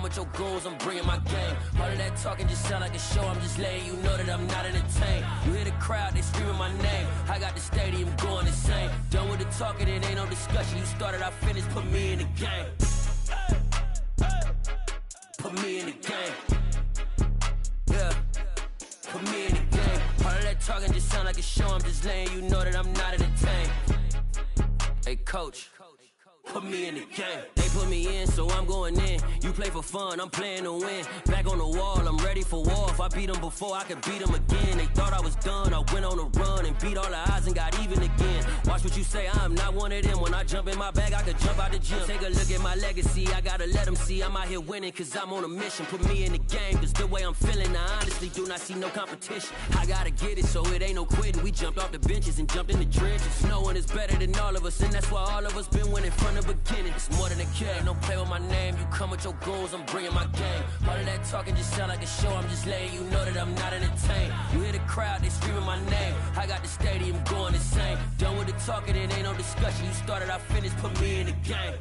with your goons, I'm bringing my game. All of that talking just sound like a show, I'm just letting you know that I'm not entertained. You hear the crowd, they screaming my name. I got the stadium going insane. Done with the talking, it ain't no discussion. You started, I finished, put me in the game. Put me in the game. Yeah, put me in the game. All of that talking just sound like a show, I'm just letting you know that I'm not entertained. Hey coach, put me in the game. They put me in, so I'm going in. You play for fun, I'm playing to win. Back on the wall, I'm ready for war. If I beat them before, I could beat them again. They thought I was done, I went on a run and beat all the odds and got even again. Watch what you say, I'm not one of them. When I jump in my bag, I could jump out the gym. Take a look at my legacy, I gotta let them see I'm out here winning, cause I'm on a mission. Put me in the game, cause the way I'm feeling, I honestly do not see no competition. I gotta get it, so it ain't no quitting. We jumped off the benches and jumped in the trenches. No one is better than all of us, and that's why all of us been winning from the beginning. It's more than a game, don't play with my name. You come with your goons, I'm bringing my game. All of that talking just sound like a show, I'm just letting you know that I'm not entertained. You hear the crowd, they screaming my name. I got the stadium going insane. Done with the talking, it ain't no discussion. You started, I finished, put me in the game.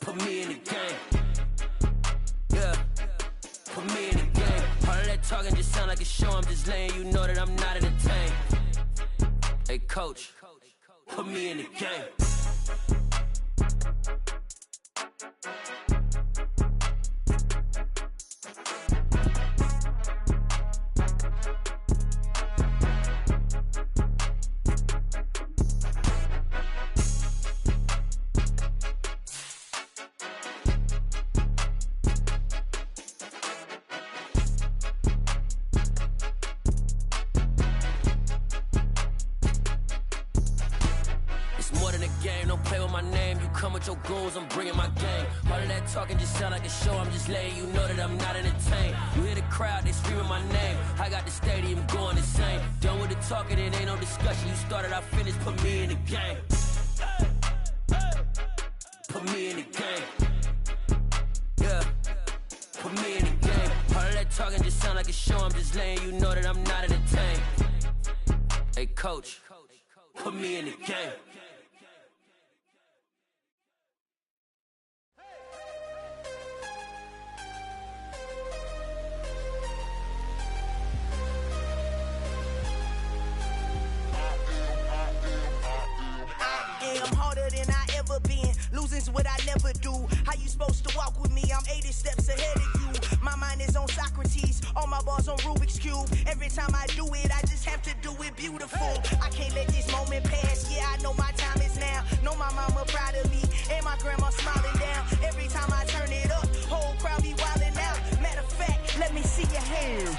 Put me in the game. Yeah, put me in the game. All of that talking just sound like a show, I'm just letting you know that I'm not entertained. Hey coach, put me in the game. Your goons, I'm bringing my game. All of that talking just sound like a show, I'm just letting you know that I'm not entertained. You hear the crowd, they screaming my name. I got the stadium going insane. Done with the talking, it ain't no discussion. You started, I finished, put me in the game. Put me in the game. Yeah, put me in the game. All of that talking just sound like a show, I'm just letting you know that I'm not entertained. Hey coach, put me in the game. Losing's what I never do. How you supposed to walk with me? I'm 80 steps ahead of you. My mind is on Socrates, all my bars on Rubik's Cube. Every time I do it, I just have to do it beautiful. I can't let this moment pass. Yeah, I know my time is now. Know my mama proud of me, and my grandma smiling down. Every time I turn it up, whole crowd be wildin' out. Matter of fact, let me see your hands.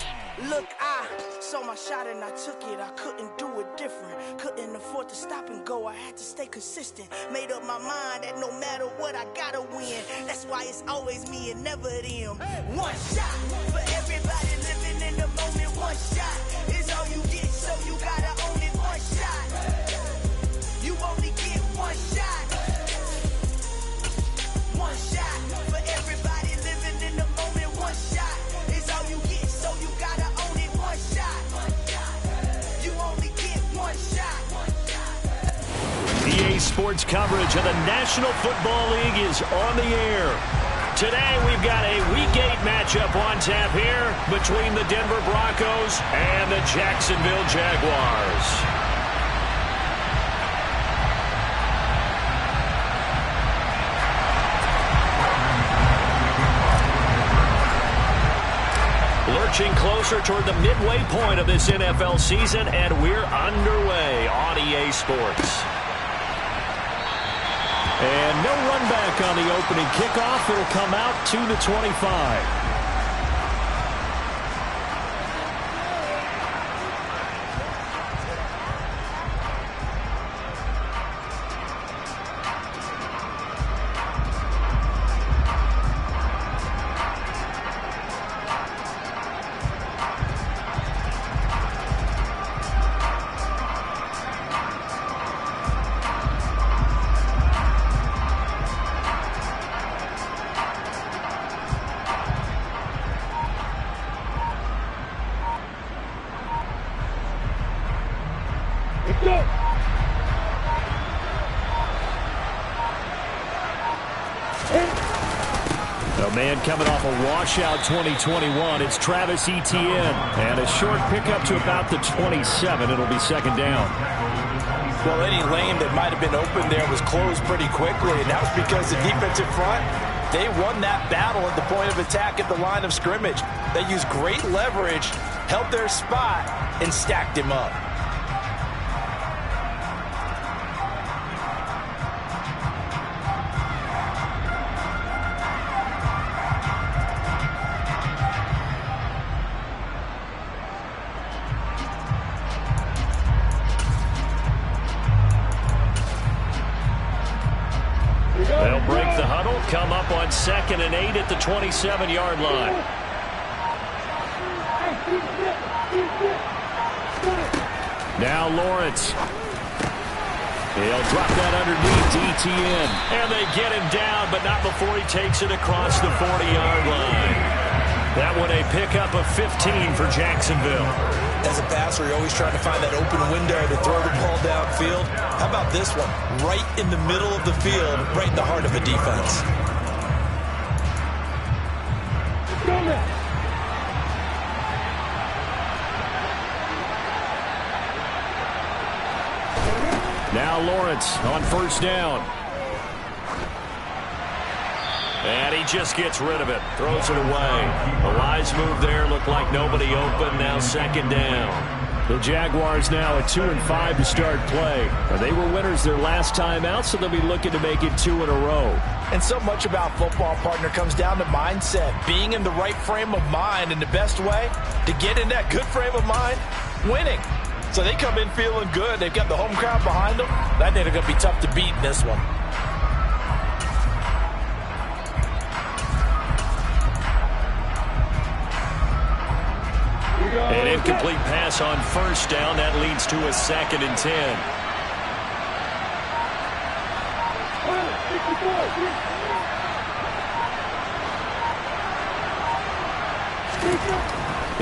Look, I saw my shot and I took it. I couldn't do it different. Couldn't afford to stop and go. I had to stay consistent. Made up my mind that no matter what, I gotta win. That's why it's always me and never them. One shot for everybody living in the moment. One shot is all you get, so you gotta own it. One shot. You only get one shot. One shot for everybody living in the moment. One shot is all you get, so you gotta own it. One shot. You only get one shot. EA Sports coverage of the National Football League is on the air. Today we've got a Week 8 matchup on tap here between the Denver Broncos and the Jacksonville Jaguars. Lurching closer toward the midway point of this NFL season, and we're underway on EA Sports. And no run back on the opening kickoff. It'll come out to the 25. man coming off a washout 2021. It's Travis Etienne. And a short pickup to about the 27. It'll be second down. Well, any lane that might have been open there was closed pretty quickly, and that was because the defensive front, they won that battle at the point of attack at the line of scrimmage. They used great leverage, held their spot, and stacked him up. They'll break the huddle, come up on 2nd and 8 at the 27-yard line. Now Lawrence. He'll drop that underneath to Etienne. And they get him down, but not before he takes it across the 40-yard line. That one a pickup of 15 for Jacksonville. As a passer, you're always trying to find that open window to throw the ball downfield. How about this one? Right in the middle of the field, right in the heart of a defense. Now Lawrence on first down. And he just gets rid of it. Throws it away. A wise move there. Looked like nobody open. Now second down. The Jaguars now at 2-5 to start play. They were winners their last time out, so they'll be looking to make it 2 in a row. And so much about football, partner, comes down to mindset. Being in the right frame of mind, and the best way to get in that good frame of mind, winning. So they come in feeling good. They've got the home crowd behind them. I think they're going to be tough to beat in this one. An incomplete pass on first down. That leads to a 2nd and 10.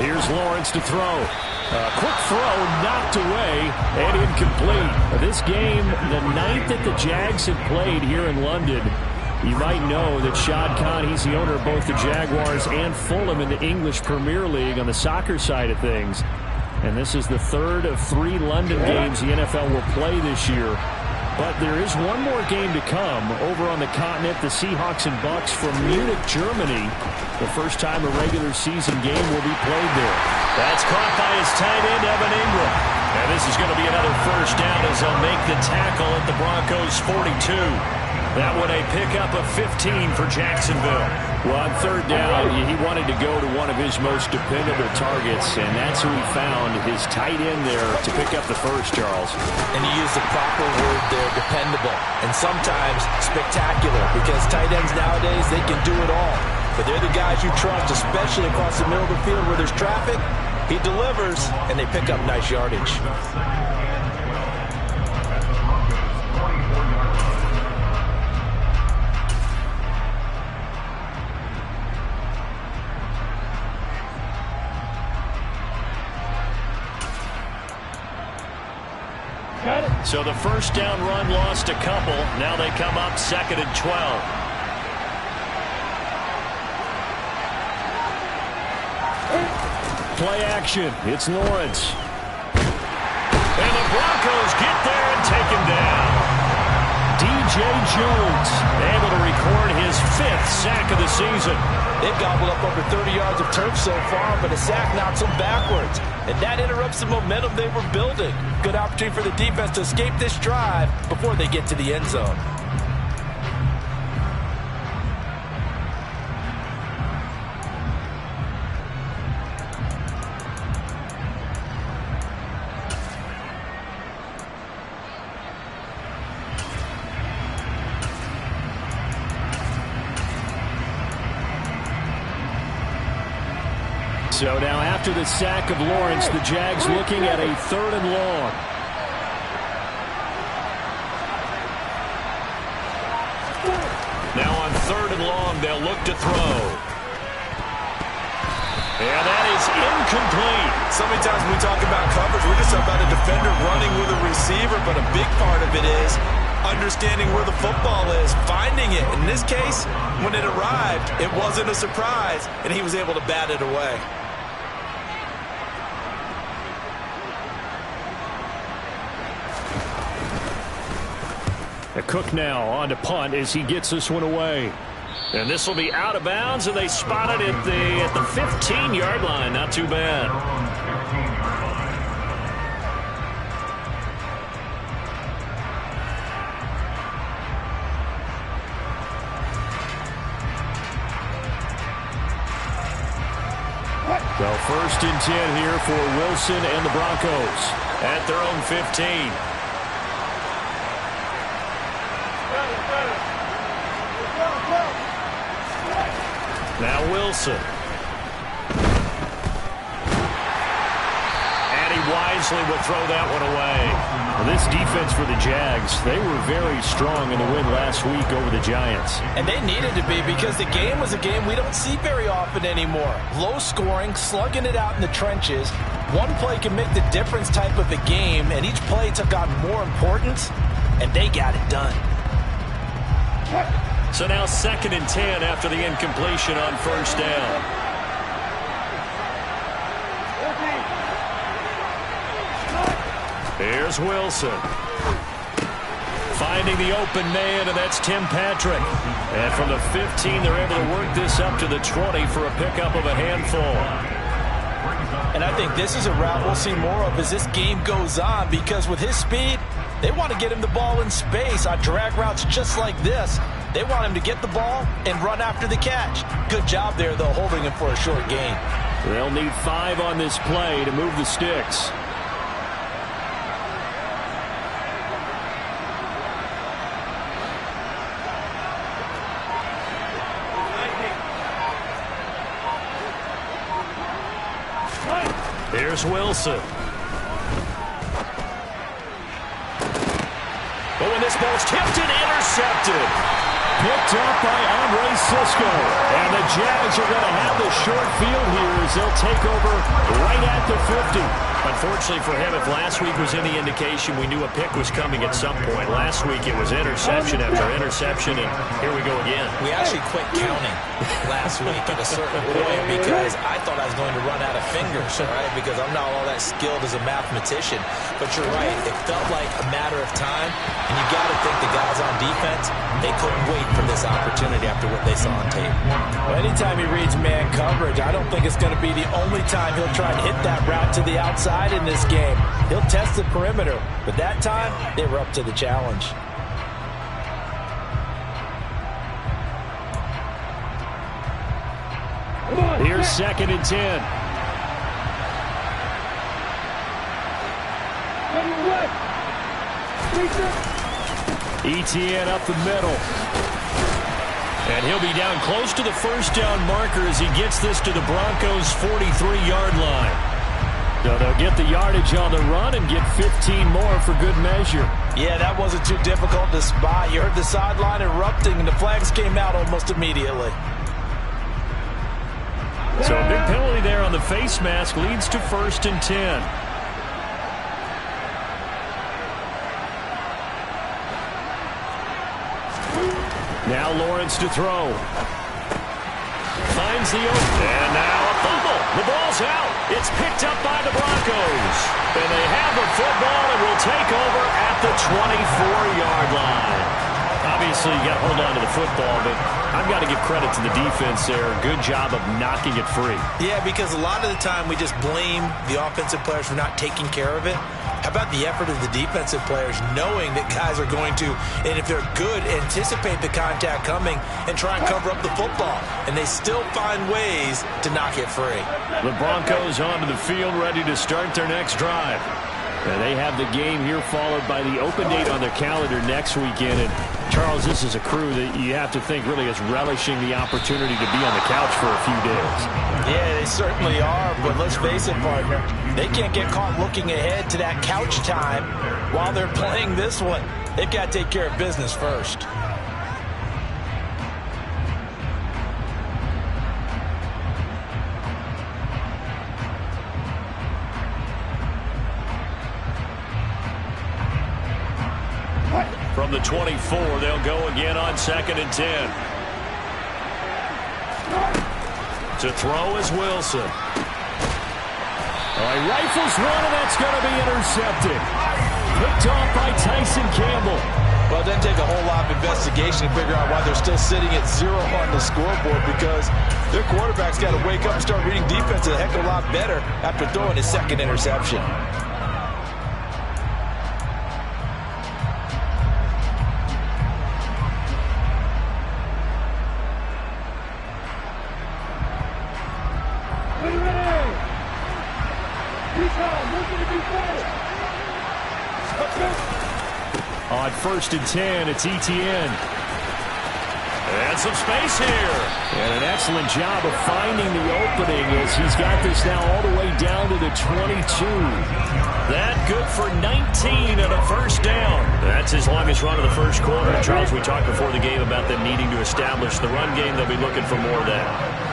Here's Lawrence to throw. A quick throw knocked away and incomplete. This game, the 9th that the Jags have played here in London. You might know that Shad Khan, he's the owner of both the Jaguars and Fulham in the English Premier League on the soccer side of things. And this is the 3rd of 3 London games the NFL will play this year. But there is one more game to come over on the continent. The Seahawks and Bucks from Munich, Germany. The first time a regular season game will be played there. That's caught by his tight end, Evan Ingram. And this is going to be another first down as they'll make the tackle at the Broncos' 42. That one a pickup of 15 for Jacksonville. Well, on third down, he wanted to go to one of his most dependable targets, and that's who he found, his tight end there, to pick up the first, Charles. And he used the proper word there, dependable, and sometimes spectacular, because tight ends nowadays, they can do it all. But they're the guys you trust, especially across the middle of the field where there's traffic. He delivers, and they pick up nice yardage. So the first down run lost a couple. Now they come up 2nd and 12. Play action. It's Lawrence. And the Broncos get there and take him down. DJ Jones able to record his 5th sack of the season. They've gobbled up over 30 yards of turf so far, but a sack knocks them backwards. And that interrupts the momentum they were building. Good opportunity for the defense to escape this drive before they get to the end zone. So now after the sack of Lawrence, the Jags looking at a 3rd and long. Now on 3rd and long, they'll look to throw. And that is incomplete. So many times when we talk about coverage, we're just talking about a defender running with a receiver, but a big part of it is understanding where the football is, finding it. In this case, when it arrived, it wasn't a surprise, and he was able to bat it away. Cook now on to punt as he gets this one away. And this will be out of bounds, and they spot it at the 15-yard line. Not too bad. So 1st and 10 here for Wilson and the Broncos at their own 15. Now Wilson. And he wisely will throw that one away. Well, this defense for the Jags, they were very strong in the win last week over the Giants. And they needed to be, because the game was a game we don't see very often anymore. Low scoring, slugging it out in the trenches. One play can make the difference type of a game, and each play took on more importance, and they got it done. So now 2nd and 10 after the incompletion on 1st down. Here's Wilson. Finding the open man, and that's Tim Patrick. And from the 15, they're able to work this up to the 20 for a pickup of a handful. And I think this is a route we'll see more of as this game goes on, because with his speed, they want to get him the ball in space on drag routes just like this. They want him to get the ball and run after the catch. Good job there, though, holding him for a short gain. They'll need 5 on this play to move the sticks. Here's Wilson. But when this ball's tipped and intercepted. Picked up by Andre Cisco. And the Jags are going to have the short field here as they'll take over right at the 50. Unfortunately for him, if last week was any indication, we knew a pick was coming at some point. Last week it was interception after interception, and here we go again. We actually quit counting last week at a certain point because I thought I was going to run out of fingers, right? Because I'm not all that skilled as a mathematician. But you're right, it felt like a matter of time, and you got to think the guys on defense, they couldn't wait for this opportunity after what they saw on tape. Well, anytime he reads man coverage, I don't think it's going to be the only time he'll try and hit that route to the outside in this game. He'll test the perimeter, but that time they were up to the challenge. Here's 2nd and 10. Etienne up the middle. And he'll be down close to the 1st down marker as he gets this to the Broncos' 43-yard line. So they'll get the yardage on the run and get 15 more for good measure. Yeah, that wasn't too difficult to spot. You heard the sideline erupting, and the flags came out almost immediately. So a big penalty there on the face mask leads to 1st and 10. Now Lawrence to throw. Finds the open. And now a fumble. The ball's out. It's picked up by the Broncos. And they have the football and will take over at the 24-yard line. Obviously, you got to hold on to the football, but I've got to give credit to the defense there. Good job of knocking it free. Yeah, because a lot of the time we just blame the offensive players for not taking care of it. How about the effort of the defensive players knowing that guys are going to, and if they're good, anticipate the contact coming and try and cover up the football. And they still find ways to knock it free. The Broncos onto the field ready to start their next drive. And they have the game here followed by the open date on their calendar next weekend. And Charles, this is a crew that you have to think really is relishing the opportunity to be on the couch for a few days. Yeah, they certainly are, but let's face it, partner. They can't get caught looking ahead to that couch time while they're playing this one. They've got to take care of business first. From the 24. They'll go again on 2nd and 10. To throw is Wilson. He rifles one, and that's going to be intercepted. Picked off by Tyson Campbell. Well, it doesn't take a whole lot of investigation to figure out why they're still sitting at 0 on the scoreboard, because their quarterback's got to wake up and start reading defense a heck of a lot better after throwing his 2nd interception. On 1st and 10, it's Etienne. And some space here. And an excellent job of finding the opening as he's got this now all the way down to the 22. That good for 19 and a 1st down. That's his longest run of the 1st quarter. Charles, we talked before the game about them needing to establish the run game. They'll be looking for more of that.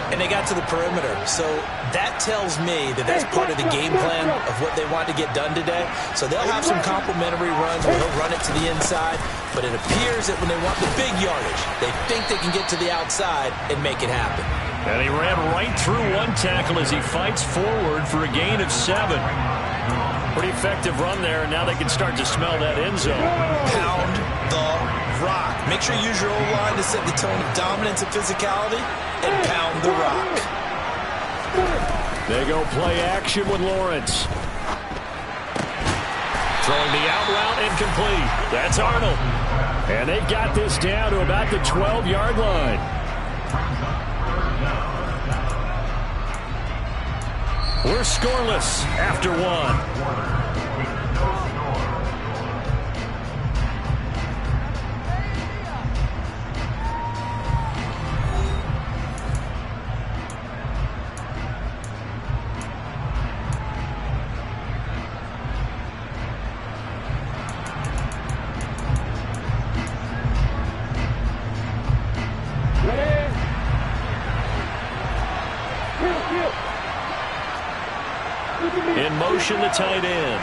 And they got to the perimeter. So that tells me that that's part of the game plan of what they want to get done today. So they'll have some complementary runs where they'll run it to the inside. But it appears that when they want the big yardage, they think they can get to the outside and make it happen. And he ran right through one tackle as he fights forward for a gain of 7. Pretty effective run there, and now they can start to smell that end zone. Pound the rock. Make sure you use your O-line to set the tone of dominance and physicality, and pound the rock. They go play action with Lawrence. Throwing the out route incomplete. That's Arnold. And they've got this down to about the 12-yard line. We're scoreless after 1. In motion, the tight end.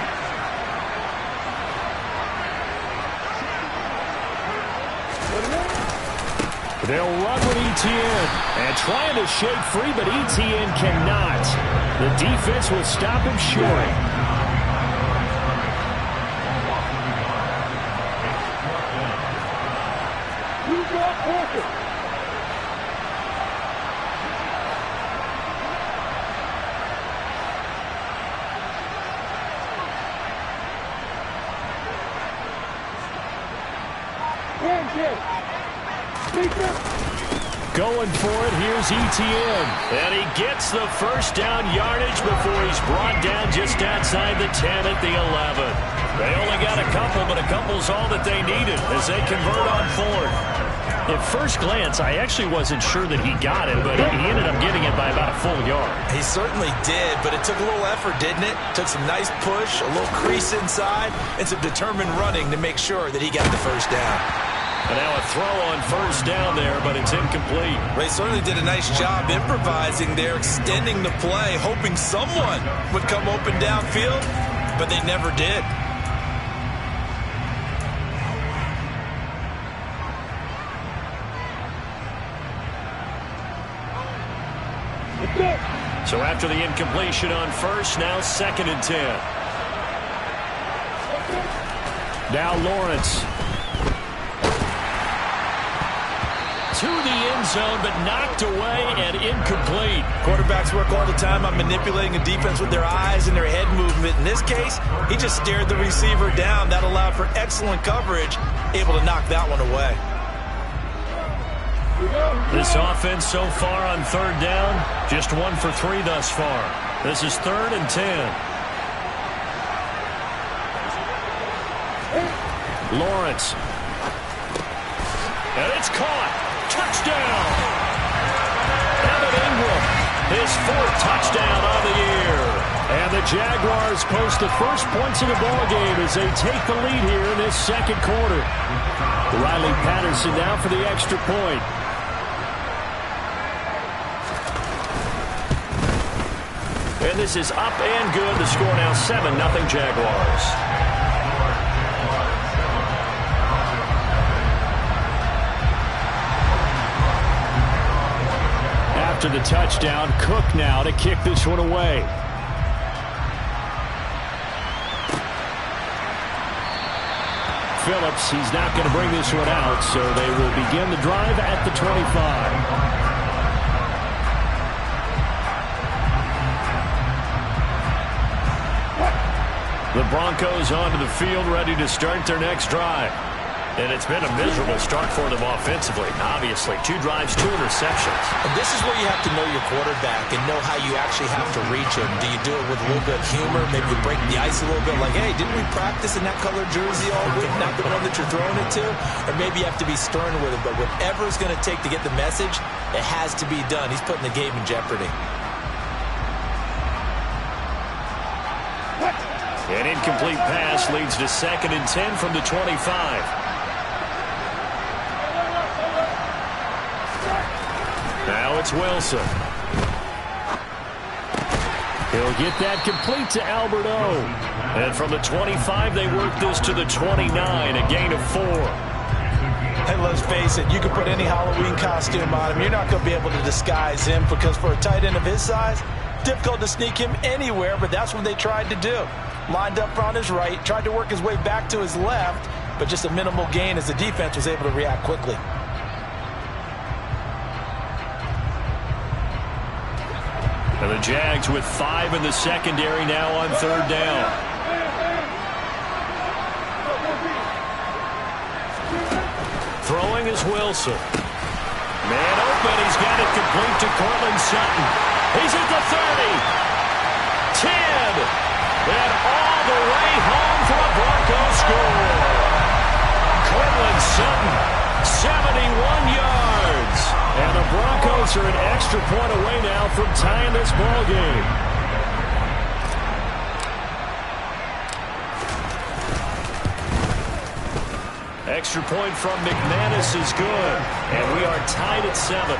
They'll run with Etienne. And trying to shake free, but Etienne cannot. The defense will stop him short. Going for it, here's Etienne. And he gets the 1st down yardage before he's brought down just outside the 10 at the 11. They only got a couple, but a couple's all that they needed as they convert on 4th. At first glance, I actually wasn't sure that he got it, but he ended up getting it by about a full yard. He certainly did, but it took a little effort, didn't it? Took some nice push, a little crease inside, and some determined running to make sure that he got the 1st down. And now a throw on 1st down there, but it's incomplete. They certainly did a nice job improvising there, extending the play, hoping someone would come open downfield, but they never did. So after the incompletion on 1st, now 2nd and 10. Now Lawrence. To the end zone, but knocked away and incomplete. Quarterbacks work all the time on manipulating a defense with their eyes and their head movement. In this case, he just stared the receiver down. That allowed for excellent coverage, able to knock that one away. This offense so far on 3rd down, just 1 for 3 thus far. This is 3rd and 10. Lawrence. And it's caught. Touchdown! Evan Ingram, his 4th touchdown on the year. And the Jaguars post the first points of the ballgame as they take the lead here in this 2nd quarter. Riley Patterson now for the extra point. And this is up and good. The score now 7-0 Jaguars. after the touchdown. Cook now to kick this one away. Phillips, he's not going to bring this one out, so they will begin the drive at the 25. The Broncos onto the field, ready to start their next drive. And it's been a miserable start for them offensively. Obviously, 2 drives, 2 interceptions. And this is where you have to know your quarterback and know how you actually have to reach him. Do you do it with a little bit of humor, maybe break the ice a little bit, like, hey, didn't we practice in that colored jersey all week, not the one that you're throwing it to? Or maybe you have to be stern with him. But whatever it's going to take to get the message, it has to be done. He's putting the game in jeopardy. An incomplete pass leads to 2nd and 10 from the 25. Now it's Wilson. He'll get that complete to Albert O. And from the 25, they work this to the 29, a gain of 4. Hey, let's face it, you can put any Halloween costume on him. You're not going to be able to disguise him because for a tight end of his size, difficult to sneak him anywhere, but that's what they tried to do. Lined up on his right, tried to work his way back to his left, but just a minimal gain as the defense was able to react quickly. And the Jags with 5 in the secondary now on 3rd down. Throwing is Wilson. Man open, he's got it complete to Courtland Sutton. He's at the 30. 10. And all the way home for a Broncos score. Courtland Sutton, 71 yards. And the Broncos are an extra point away now from tying this ball game. Extra point from McManus is good. And we are tied at 7.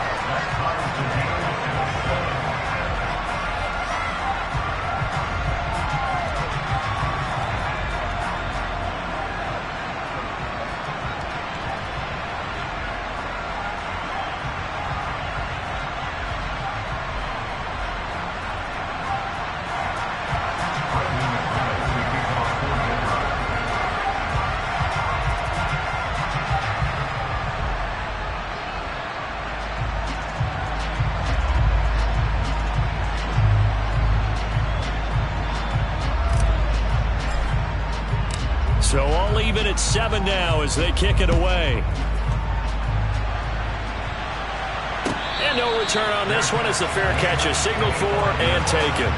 So all even at 7 now as they kick it away. And no return on this one as the fair catch is signaled for and taken.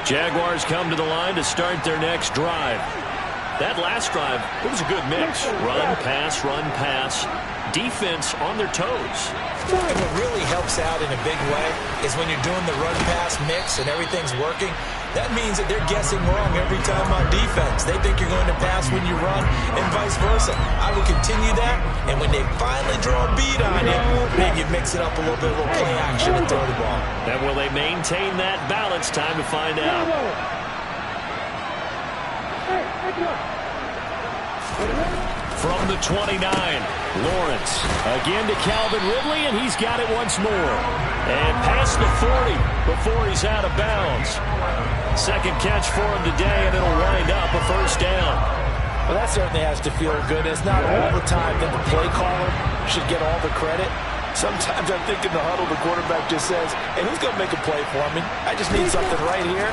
Jaguars come to the line to start their next drive. That last drive, it was a good mix. Run, pass. Defense on their toes. And what really helps out in a big way is when you're doing the run-pass mix and everything's working, that means that they're guessing wrong every time on defense. They think you're going to pass when you run and vice versa. I would continue that, and when they finally draw a beat on you, maybe you mix it up a little bit, a little play action and throw the ball. And will they maintain that balance? Time to find out. From the 29, Lawrence. Again to Calvin Ridley, and he's got it once more. And past the 40 before he's out of bounds. Second catch for him today, and it'll wind up a first down. Well, that certainly has to feel good. It's not all the time that the play caller should get all the credit. Sometimes I think in the huddle, the quarterback just says, hey, who's going to make a play for me? I just need something right here.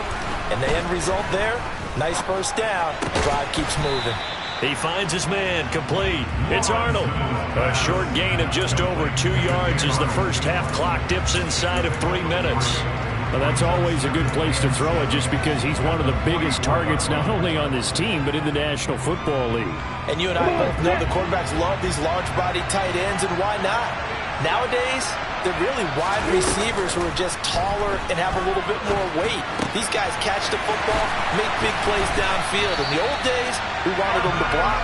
And the end result there, nice first down. Drive keeps moving. He finds his man, complete. It's Arnold. A short gain of just over 2 yards as the first half clock dips inside of 3 minutes. Well, that's always a good place to throw it just because he's one of the biggest targets not only on this team but in the National Football League. And you and I both know the quarterbacks love these large-body tight ends, and why not? Nowadays, they're really wide receivers who are just taller and have a little bit more weight. These guys catch the football, make big plays downfield. In the old days, we wanted them to block.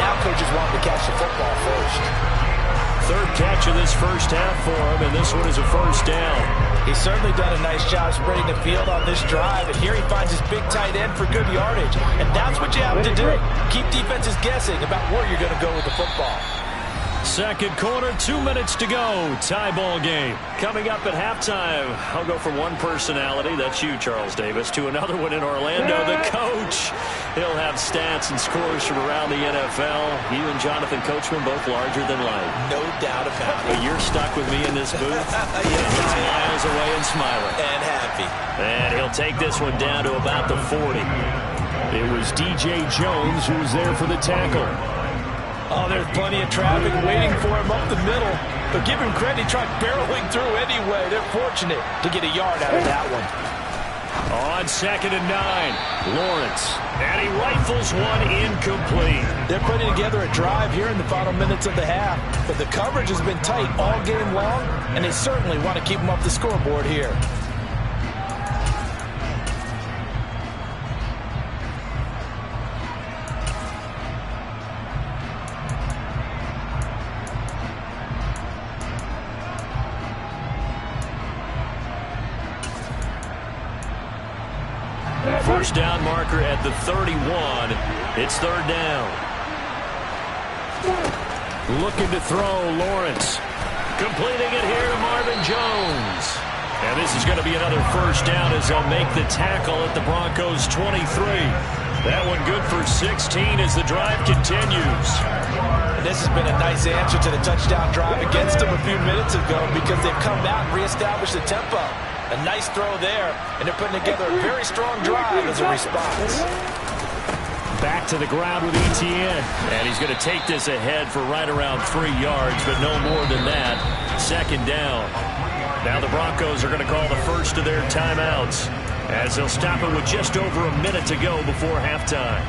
Now coaches want them to catch the football first. Third catch of this first half for him, and this one is a first down. He's certainly done a nice job spreading the field on this drive, and here he finds his big tight end for good yardage. And that's what you have to do. Keep defenses guessing about where you're going to go with the football. Second quarter, 2 minutes to go. Tie ball game. Coming up at halftime, I'll go from one personality, that's you, Charles Davis, to another one in Orlando, the coach. He'll have stats and scores from around the NFL. You and Jonathan Coachman both larger than life. No doubt about it. But you're stuck with me in this booth. Yes, he's miles away and smiling. And happy. And he'll take this one down to about the 40. It was DJ Jones who was there for the tackle. Oh, there's plenty of traffic waiting for him up the middle. But give him credit, he tried barreling through anyway. They're fortunate to get a yard out of that one. On 2nd and 9, Lawrence. And he rifles one incomplete. They're putting together a drive here in the final minutes of the half. But the coverage has been tight all game long, and they certainly want to keep them up the scoreboard here. First down marker at the 31. It's third down. Looking to throw, Lawrence. Completing it here to Marvin Jones. And this is going to be another first down as they'll make the tackle at the Broncos' 23. That one good for 16 as the drive continues. And this has been a nice answer to the touchdown drive against them a few minutes ago because they've come out and reestablished the tempo. A nice throw there, and they're putting together a very strong drive as a response. Back to the ground with Etienne. And he's going to take this ahead for right around 3 yards, but no more than that. Second down. Now the Broncos are going to call the first of their timeouts as they'll stop it with just over a minute to go before halftime.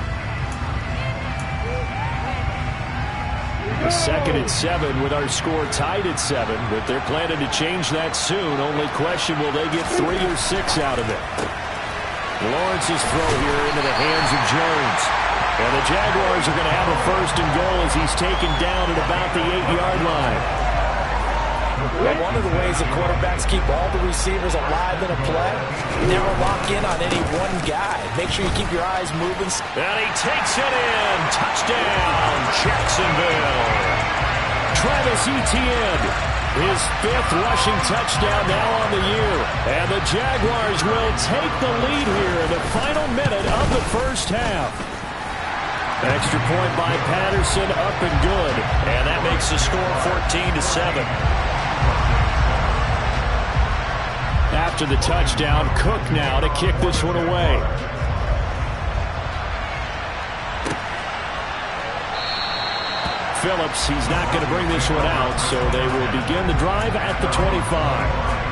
A 2nd and 7 with our score tied at 7, but they're planning to change that soon. Only question, will they get 3 or 6 out of it? Lawrence's throw here into the hands of Jones. And the Jaguars are going to have a first and goal as he's taken down at about the 8-yard line. Well, one of the ways that quarterbacks keep all the receivers alive in a play, never lock in on any one guy. Make sure you keep your eyes moving. And he takes it in. Touchdown, Jacksonville. Travis Etienne, his 5th rushing touchdown now on the year. And the Jaguars will take the lead here in the final minute of the first half. Extra point by Patterson, up and good. And that makes the score 14-7. After the touchdown, Cook now to kick this one away. Phillips, he's not going to bring this one out, so they will begin the drive at the 25.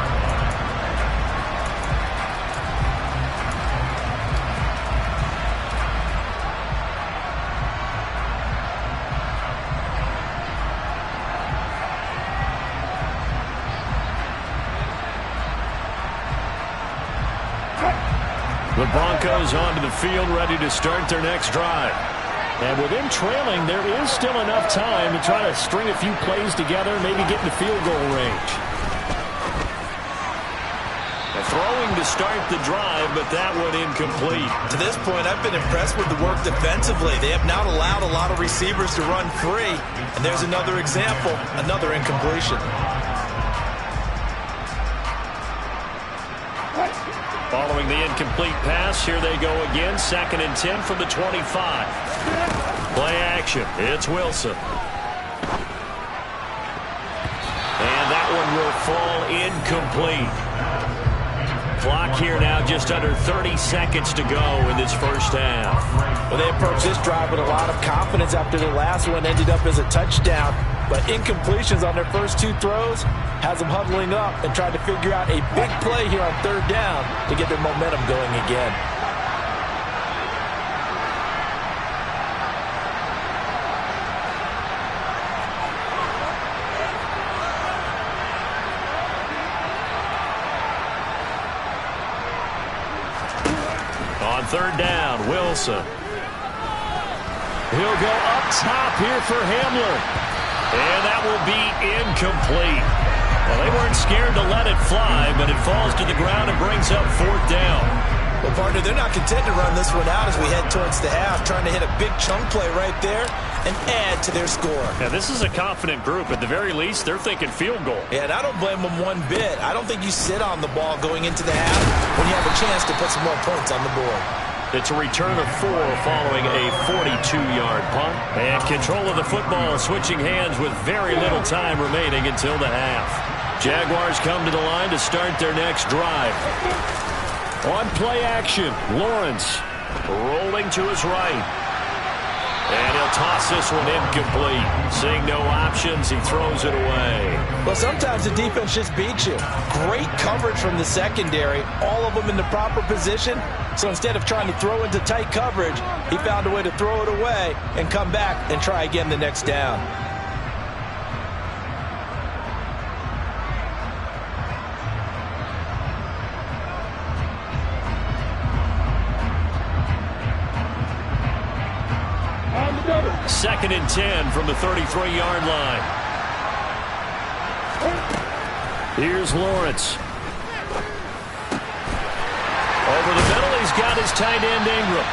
The Broncos onto the field, ready to start their next drive. And with them trailing, there is still enough time to try to string a few plays together, maybe get in the field goal range. Throwing to start the drive, but that one incomplete. To this point, I've been impressed with the work defensively. They have not allowed a lot of receivers to run free. And there's another example, another incompletion. Following the incomplete pass, here they go again. 2nd and 10 from the 25. Play action. It's Wilson. And that one will fall incomplete. Clock here now just under 30 seconds to go in this first half. Well, they approached this drive with a lot of confidence after the last one ended up as a touchdown. But incompletions on their first 2 throws has them huddling up and trying to figure out a big play here on 3rd down to get their momentum going again. 3rd down. Wilson. He'll go up top here for Hamler. And that will be incomplete. Well, they weren't scared to let it fly, but it falls to the ground and brings up 4th down. Well, partner, they're not content to run this one out as we head towards the half, trying to hit a big chunk play right there and add to their score. Yeah, this is a confident group. At the very least, they're thinking field goal. Yeah, and I don't blame them one bit. I don't think you sit on the ball going into the half when you have a chance to put some more points on the board. It's a return of 4 following a 42-yard punt. And control of the football switching hands with very little time remaining until the half. Jaguars come to the line to start their next drive. On play action, Lawrence rolling to his right. And he'll toss this one incomplete. Seeing no options, he throws it away. Well, sometimes the defense just beats you. Great coverage from the secondary, all of them in the proper position. So instead of trying to throw into tight coverage, he found a way to throw it away and come back and try again the next down. Second and 10 from the 33-yard line. Here's Lawrence. Over the middle, he's got his tight end Ingram.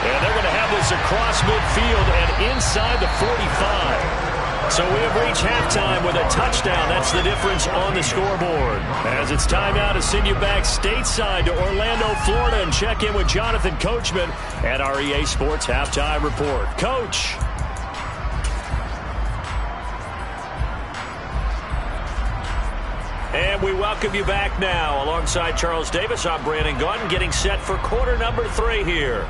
And they're going to have this across midfield and inside the 45. So we have reached halftime with a touchdown. That's the difference on the scoreboard. As it's time now to send you back stateside to Orlando, Florida, and check in with Jonathan Coachman at our EA Sports Halftime Report. Coach. And we welcome you back now. Alongside Charles Davis, I'm Brandon Gaudin, getting set for quarter number 3 here.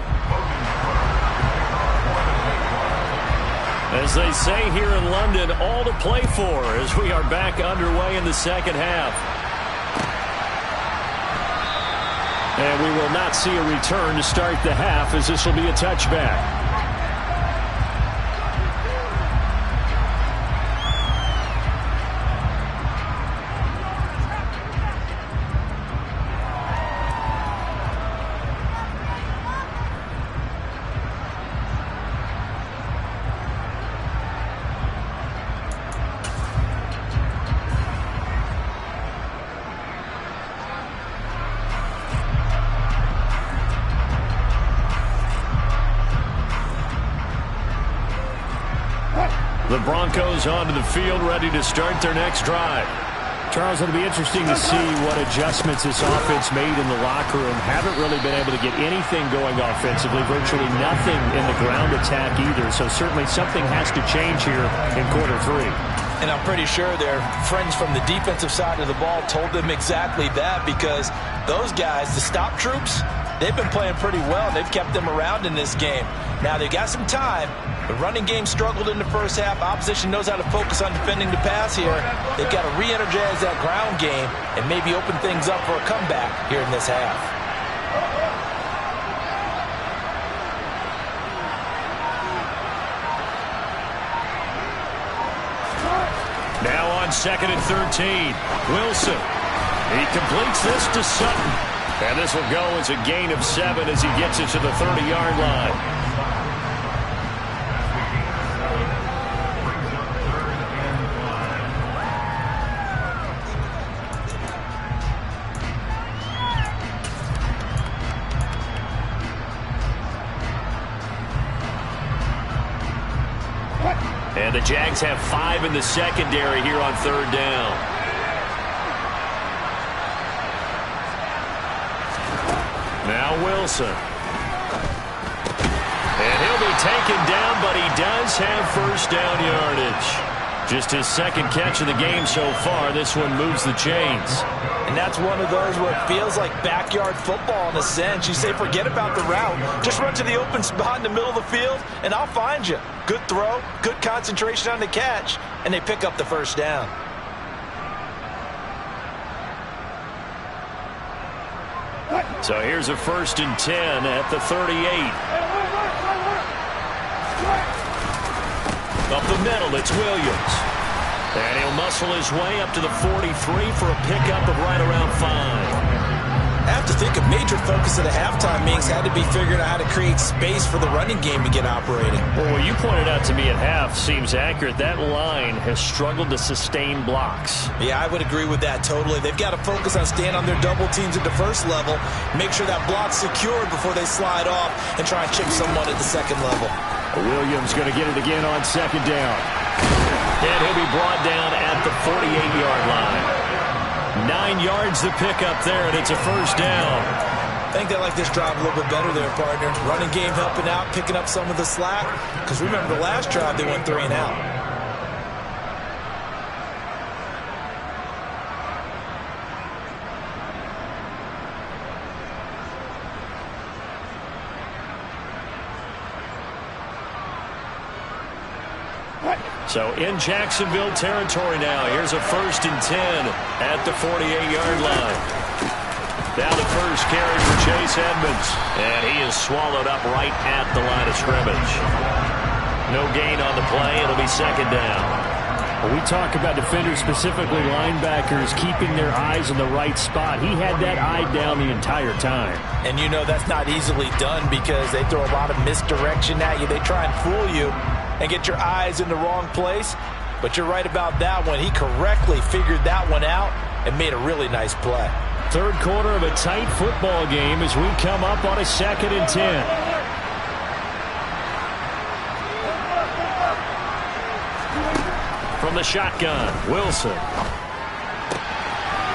As they say here in London, all to play for as we are back underway in the second half. And we will not see a return to start the half, as this will be a touchback. The Broncos onto the field, ready to start their next drive. Charles, it'll be interesting to see what adjustments this offense made in the locker room. Haven't really been able to get anything going offensively, virtually nothing in the ground attack either. So certainly something has to change here in quarter 3. And I'm pretty sure their friends from the defensive side of the ball told them exactly that, because those guys, the stop troops, they've been playing pretty well. They've kept them around in this game. Now they've got some time. The running game struggled in the first half. Opposition knows how to focus on defending the pass here. They've got to re-energize that ground game and maybe open things up for a comeback here in this half. Now on 2nd and 13. Wilson. He completes this to Sutton. And this will go as a gain of 7 as he gets it to the 30-yard line. And the Jags have 5 in the secondary here on 3rd down. Now Wilson. And he'll be taken down, but he does have first down yardage. Just his second catch of the game so far. This one moves the chains. And that's one of those where it feels like backyard football in a sense. You say, forget about the route. Just run to the open spot in the middle of the field, and I'll find you. Good throw, good concentration on the catch, and they pick up the first down. So here's a 1st and 10 at the 38. Up the middle, it's Williams. And he'll muscle his way up to the 43 for a pickup of right around 5. I have to think a major focus of the halftime meetings had to be figuring out how to create space for the running game to get operating. Well, what you pointed out to me at half seems accurate. That line has struggled to sustain blocks. Yeah, I would agree with that totally. They've got to focus on staying on their double teams at the first level, make sure that block's secured before they slide off and try and chip someone at the second level. Williams going to get it again on second down. And he'll be brought down at the 48-yard line. 9 yards to pick up there, and it's a first down. I think they like this drive a little bit better there, partner. Running game helping out, picking up some of the slack. Because remember, the last drive they went 3 and out. So in Jacksonville territory now. Here's a 1st and 10 at the 48-yard line. Down the first carry for Chase Edmonds. And he is swallowed up right at the line of scrimmage. No gain on the play. It'll be second down. When we talk about defenders, specifically linebackers, keeping their eyes in the right spot, he had that eye down the entire time. And you know that's not easily done because they throw a lot of misdirection at you. They try and fool you and get your eyes in the wrong place. But you're right about that one. He correctly figured that one out and made a really nice play. Third quarter of a tight football game as we come up on a 2nd and 10. From the shotgun, Wilson.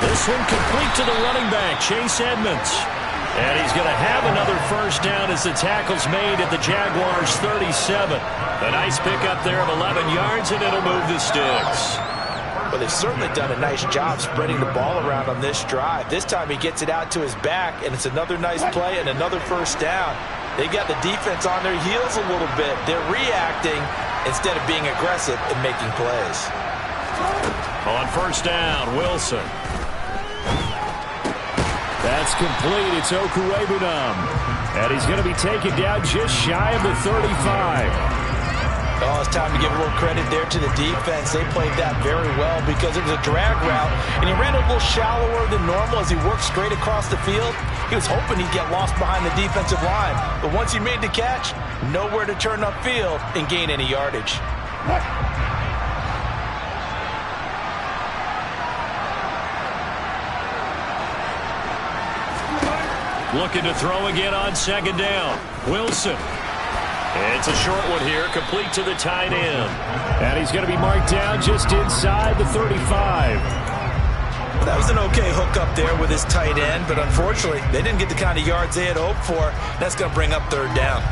This one complete to the running back, Chase Edmonds. And he's going to have another first down as the tackle's made at the Jaguars' 37. A nice pickup there of 11 yards, and it'll move the sticks. Well, they've certainly done a nice job spreading the ball around on this drive. This time he gets it out to his back, and it's another nice play and another first down. They got the defense on their heels a little bit. They're reacting instead of being aggressive and making plays. On first down, Wilson. That's complete. It's Okuwebunam. And he's going to be taken down just shy of the 35. Oh, it's time to give a little credit there to the defense. They played that very well because it was a drag route, and he ran a little shallower than normal as he worked straight across the field. He was hoping he'd get lost behind the defensive line, but once he made the catch, nowhere to turn upfield and gain any yardage. Looking to throw again on second down. Wilson. It's a short one here, complete to the tight end. And he's going to be marked down just inside the 35. That was an okay hook up there with his tight end, but unfortunately, they didn't get the kind of yards they had hoped for. That's going to bring up third down.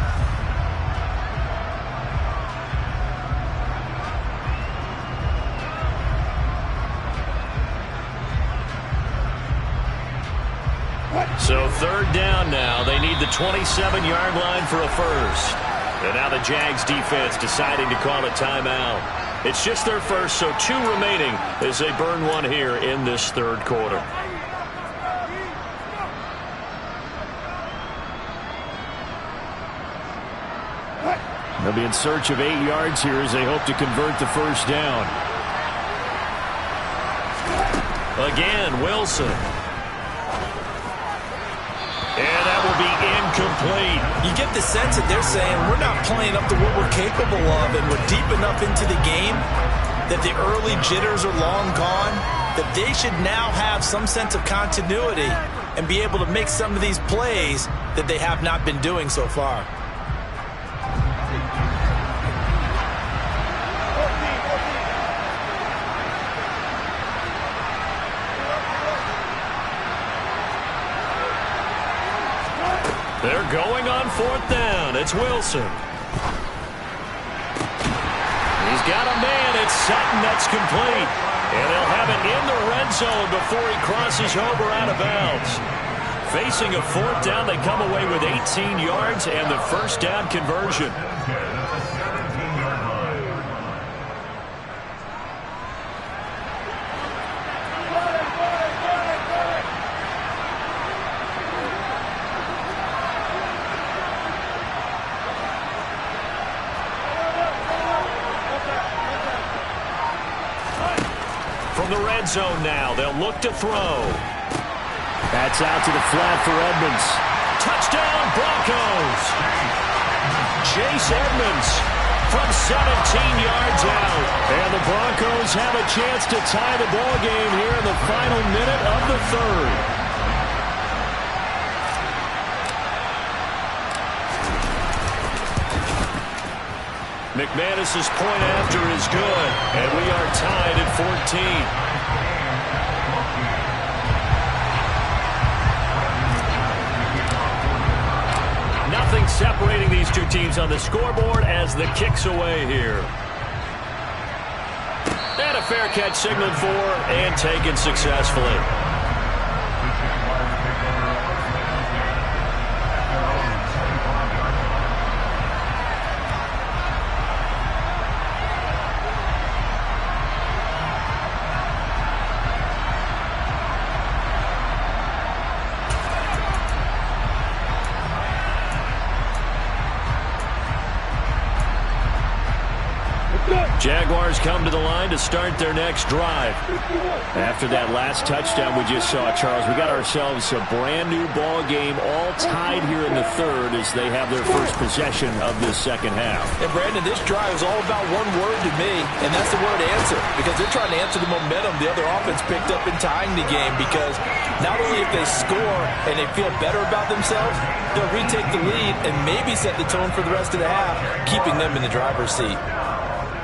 So third down now. They need the 27-yard line for a first. And now the Jags defense deciding to call a timeout. It's just their first, so 2 remaining as they burn one here in this third quarter. They'll be in search of 8 yards here as they hope to convert the first down. Again, Wilson. And that will be incomplete. You get the sense that they're saying we're not playing up to what we're capable of, and we're deep enough into the game that the early jitters are long gone, that they should now have some sense of continuity and be able to make some of these plays that they have not been doing so far. They're going on fourth down. It's Wilson. He's got a man. It's Sutton. That's complete. And they'll have it in the red zone before he crosses over out of bounds. Facing a fourth down, they come away with 18 yards and the first down conversion. From the red zone now, they'll look to throw. That's out to the flat for Edmonds. Touchdown, Broncos! Chase Edmonds from 17 yards out. And the Broncos have a chance to tie the ball game here in the final minute of the third. McManus's point after is good, and we are tied at 14. Nothing separating these two teams on the scoreboard as the kick's away here. And a fair catch signaled for and taken successfully. Jaguars come to the line to start their next drive. After that last touchdown we just saw, Charles, we got ourselves a brand new ball game, all tied here in the third as they have their first possession of this second half. And Brandon, this drive is all about one word to me, and that's the word answer, because they're trying to answer the momentum the other offense picked up in tying the game, because not only if they score and they feel better about themselves, they'll retake the lead and maybe set the tone for the rest of the half, keeping them in the driver's seat.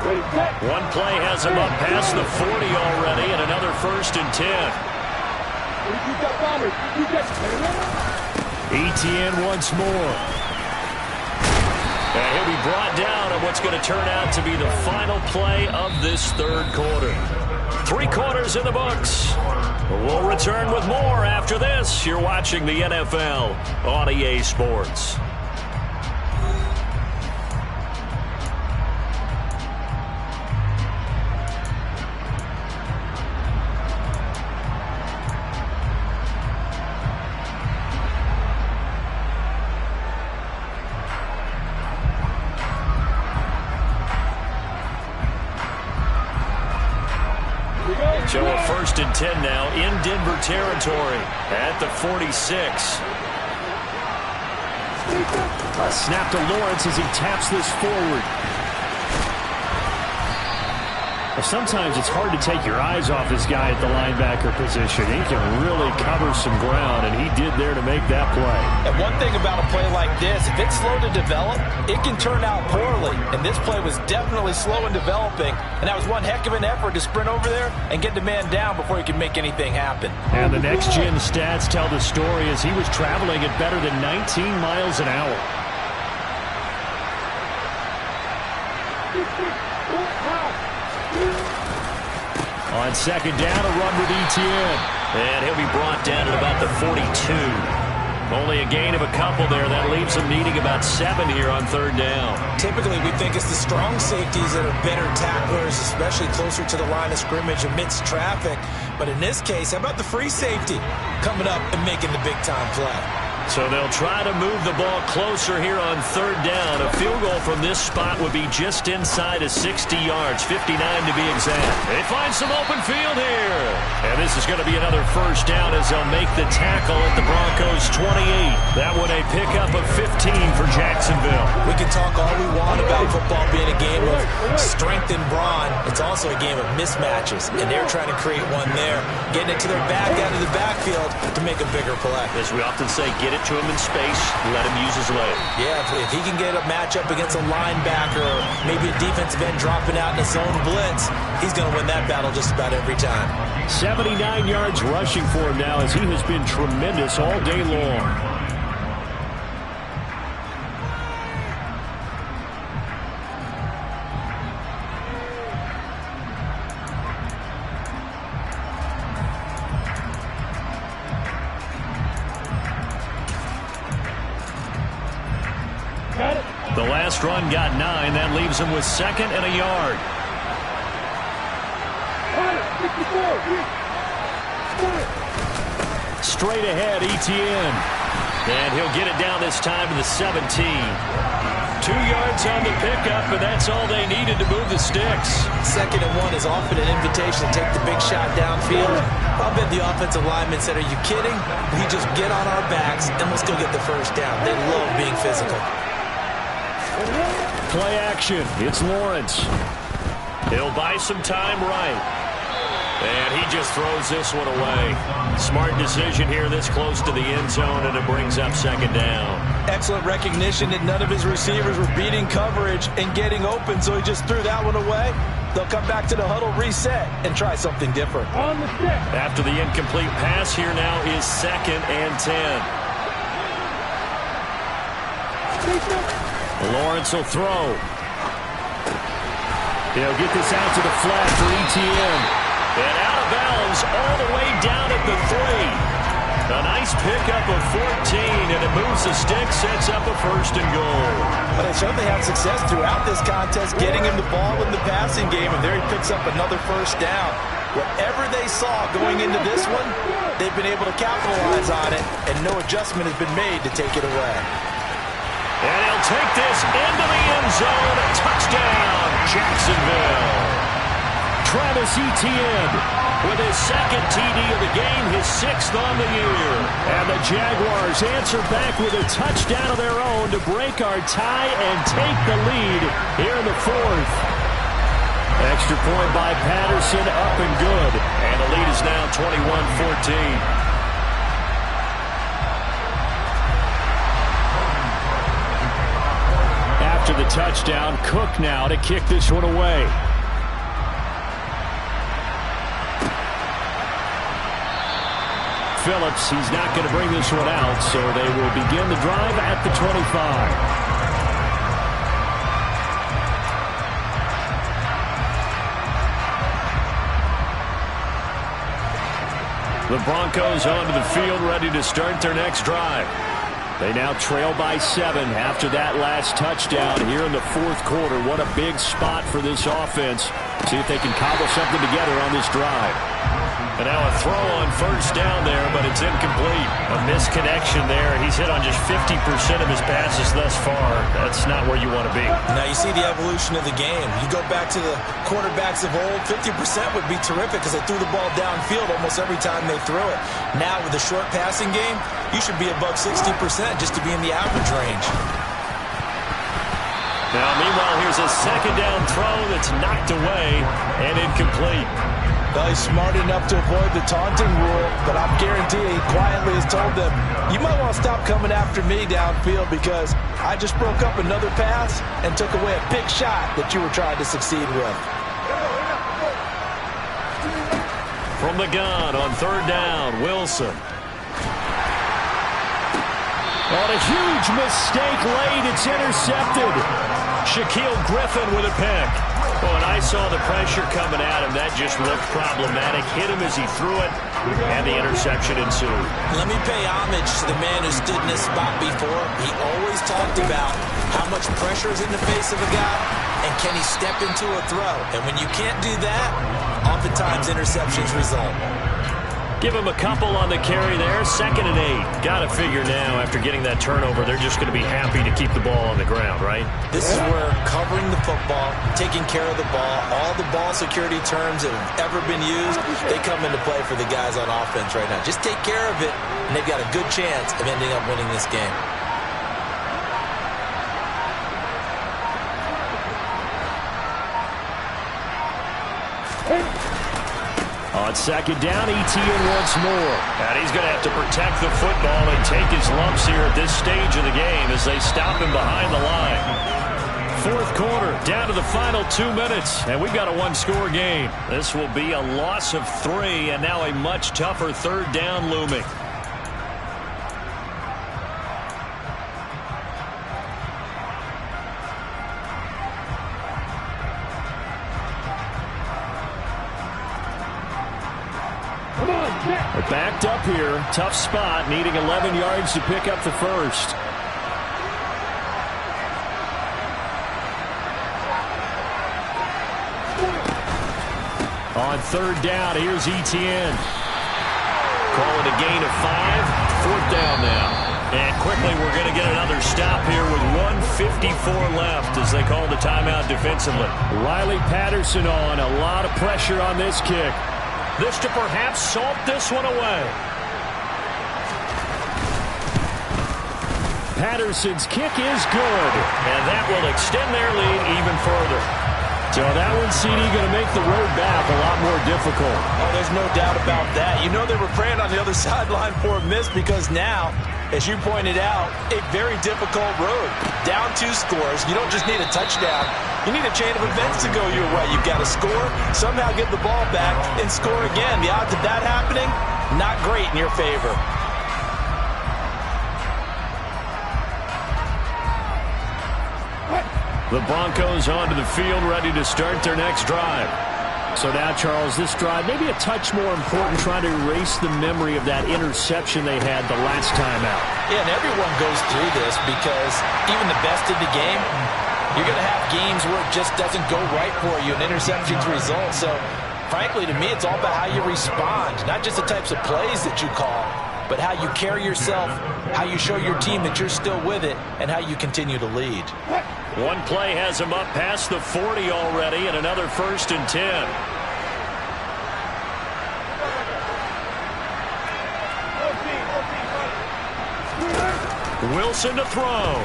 One play has him up past the 40 already, and another 1st and 10. Etienne once more. And he'll be brought down on what's going to turn out to be the final play of this third quarter. 3 quarters in the books. We'll return with more after this. You're watching the NFL on EA Sports. So a 1st and 10 now in Denver territory at the 46. A snap to Lawrence as he taps this forward. Well, sometimes it's hard to take your eyes off this guy at the linebacker position. He can really cover some ground, and he did there to make that play. And one thing about a play like this, if it's slow to develop, it can turn out poorly. And this play was definitely slow in developing, and that was one heck of an effort to sprint over there and get the man down before he could make anything happen. And the next-gen stats tell the story as he was traveling at better than 19 miles an hour. On second down, a run with Etienne. And he'll be brought down at about the 42. Only a gain of a couple there. That leaves him needing about 7 here on third down. Typically, we think it's the strong safeties that are better tacklers, especially closer to the line of scrimmage amidst traffic. But in this case, how about the free safety coming up and making the big-time play? So they'll try to move the ball closer here on third down. A field goal from this spot would be just inside of 60 yards, 59 to be exact. They find some open field here. And this is going to be another first down as they'll make the tackle at the Broncos 28. That one a pickup of 15 for Jacksonville. We can talk all we want about football being a game of strength and brawn. It's also a game of mismatches, and they're trying to create one there, getting it to their back out of the backfield to make a bigger play. As we often say, get it to him in space, let him use his leg. Yeah, if he can get a matchup against a linebacker or maybe a defensive end dropping out in a zone blitz, he's going to win that battle just about every time. 79 yards rushing for him now as he has been tremendous all day long. The last run got 9. That leaves him with 2nd and a yard. Straight ahead, Etienne. And he'll get it down this time to the 17. 2 yards on the pickup, and that's all they needed to move the sticks. 2nd and 1 is often an invitation to take the big shot downfield. I'll bet the offensive lineman said, are you kidding? We just get on our backs, and let's go get the first down. They love being physical. Play action. It's Lawrence. He'll buy some time right. And he just throws this one away. Smart decision here this close to the end zone, and it brings up 2nd down. Excellent recognition that none of his receivers were beating coverage and getting open, so he just threw that one away. They'll come back to the huddle, reset, and try something different. After the incomplete pass, here now is 2nd and 10. Lawrence will throw. He'll get this out to the flat for ETN. And out of bounds all the way down at the 3. A nice pickup of 14, and it moves the stick, sets up a 1st and goal. But they certainly had success throughout this contest, getting him the ball in the passing game, and there he picks up another 1st down. Whatever they saw going into this one, they've been able to capitalize on it, and no adjustment has been made to take it away. And he'll take this into the end zone. Touchdown, Jacksonville. Travis Etienne with his 2nd TD of the game, his 6th on the year. And the Jaguars answer back with a touchdown of their own to break our tie and take the lead here in the 4th. Extra point by Patterson, up and good. And the lead is now 21-14. After the touchdown, Cook now to kick this one away. Phillips, he's not going to bring this one out, so they will begin the drive at the 25. The Broncos onto the field, ready to start their next drive. They now trail by 7 after that last touchdown here in the 4th quarter. What a big spot for this offense. See if they can cobble something together on this drive. And now a throw on 1st down there, but it's incomplete. A misconnection there. He's hit on just 50% of his passes thus far. That's not where you want to be. Now you see the evolution of the game. You go back to the quarterbacks of old, 50% would be terrific because they threw the ball downfield almost every time they threw it. Now with the short passing game, you should be above 60% just to be in the average range. Now, meanwhile, here's a 2nd down throw that's knocked away and incomplete. Well, he's smart enough to avoid the taunting rule, but I'm guaranteeing he quietly has told them, you might want to stop coming after me downfield because I just broke up another pass and took away a big shot that you were trying to succeed with. From the gun on 3rd down, Wilson. On a huge mistake late, it's intercepted. Shaquille Griffin with a pick. Oh, and I saw the pressure coming at him. That just looked problematic. Hit him as he threw it, and the interception ensued. Let me pay homage to the man who stood in this spot before. He always talked about how much pressure is in the face of a guy, and can he step into a throw. And when you can't do that, oftentimes interceptions result. Give him a couple on the carry there. 2nd and 8. Got to figure now, after getting that turnover, they're just going to be happy to keep the ball on the ground, right? This is where covering the football, taking care of the ball, all the ball security terms that have ever been used, they come into play for the guys on offense right now. Just take care of it, and they've got a good chance of ending up winning this game. On 2nd down, Etienne once more. And he's going to have to protect the football and take his lumps here at this stage of the game as they stop him behind the line. 4th quarter, down to the final 2 minutes, and we've got a 1-score game. This will be a loss of 3, and now a much tougher 3rd down looming. They're backed up here. Tough spot, needing 11 yards to pick up the 1st. On 3rd down, here's Etienne. Call it a gain of 5. 4th down now. And quickly, we're going to get another stop here with 1:54 left as they call the timeout defensively. Riley Patterson on. A lot of pressure on this kick. This to perhaps salt this one away. Patterson's kick is good. And that will extend their lead even further. So that one, CD, going to make the road back a lot more difficult. Oh, there's no doubt about that. You know they were praying on the other sideline for a miss because now, as you pointed out, a very difficult road. Down 2 scores. You don't just need a touchdown. You need a chain of events to go your way. You've got to score, somehow get the ball back, and score again. The odds of that happening, not great in your favor. The Broncos onto the field, ready to start their next drive. So now, Charles, this drive maybe a touch more important, trying to erase the memory of that interception they had the last time out. Yeah, and everyone goes through this because even the best in the game, you're going to have games where it just doesn't go right for you, and interceptions result. So, frankly, to me, it's all about how you respond, not just the types of plays that you call, but how you carry yourself, how you show your team that you're still with it, and how you continue to lead. One play has him up past the 40 already, and another 1st and 10. Wilson to throw.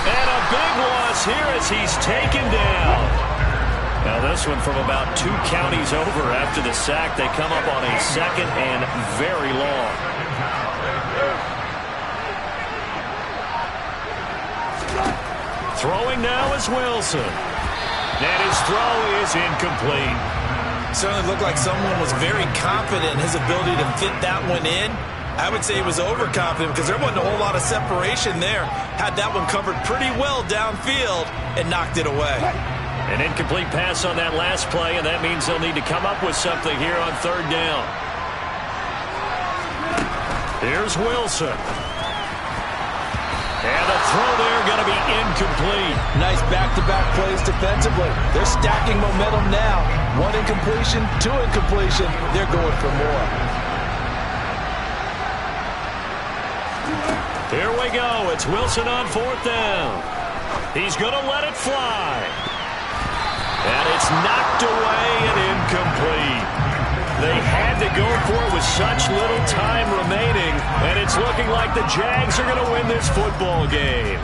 And a big loss here as he's taken down. Now this one from about 2 counties over after the sack. They come up on a 2nd and very long. Throwing now is Wilson. And his throw is incomplete. Certainly looked like someone was very confident in his ability to fit that one in. I would say he was overconfident because there wasn't a whole lot of separation there. Had that one covered pretty well downfield and knocked it away. An incomplete pass on that last play, and that means they'll need to come up with something here on 3rd down. Here's Wilson. And the throw there going to be incomplete. Nice back-to-back plays defensively. They're stacking momentum now. 1 incompletion, 2 incompletion. They're going for more. Here we go. It's Wilson on 4th down. He's going to let it fly. And it's knocked away and incomplete. They had to go for it with such little time remaining, and it's looking like the Jags are going to win this football game.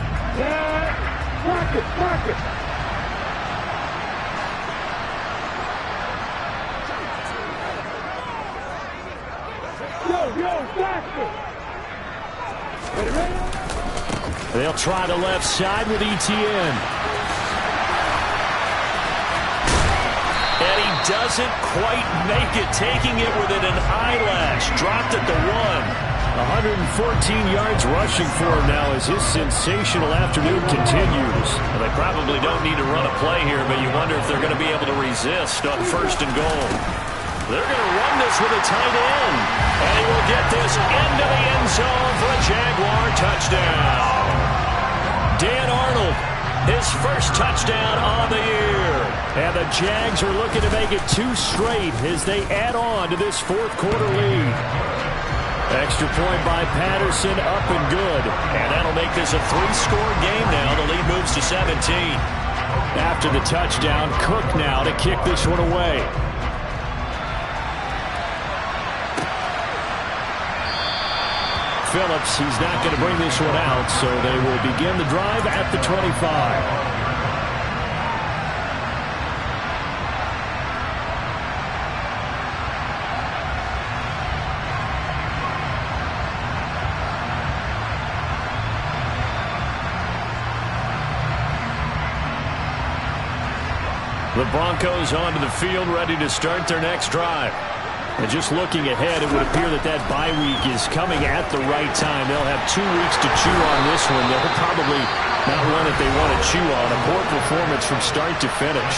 Mark it. Yo, faster. They'll try the left side with Etienne. And he doesn't quite make it, taking it within an eyelash. Dropped at the 1. 114 yards rushing for him now as his sensational afternoon continues. Well, they probably don't need to run a play here, but you wonder if they're going to be able to resist on 1st and goal. They're going to run this with a tight end. And he will get this into the end zone for a Jaguar touchdown. Dan Arnold, his first touchdown on the year. And the Jags are looking to make it 2 straight as they add on to this 4th quarter lead. Extra point by Patterson, up and good. And that'll make this a 3-score game now. The lead moves to 17. After the touchdown, Cook now to kick this one away. Phillips, he's not going to bring this one out, so they will begin the drive at the 25. The Broncos onto the field, ready to start their next drive. And just looking ahead, it would appear that bye week is coming at the right time. They'll have 2 weeks to chew on this one. They'll probably not one that they want to chew on. A poor performance from start to finish.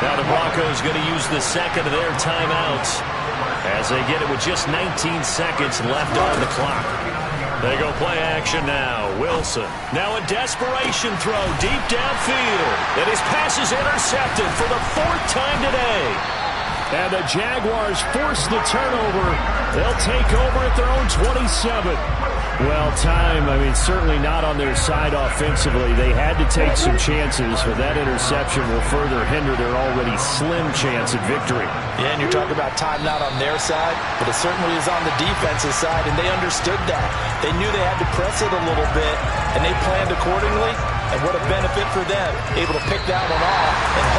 Now the Broncos going to use the 2nd of their timeouts as they get it with just 19 seconds left on the clock. They go play action now. Wilson. Now a desperation throw deep downfield. And his pass is intercepted for the 4th time today. And the Jaguars force the turnover. They'll take over at their own 27. Well, time, certainly not on their side offensively. They had to take some chances, but that interception will further hinder their already slim chance at victory. Yeah, and you're talking about time not on their side, but it certainly is on the defensive side, and they understood that. They knew they had to press it a little bit, and they planned accordingly, and what a benefit for them, able to pick that one off and hope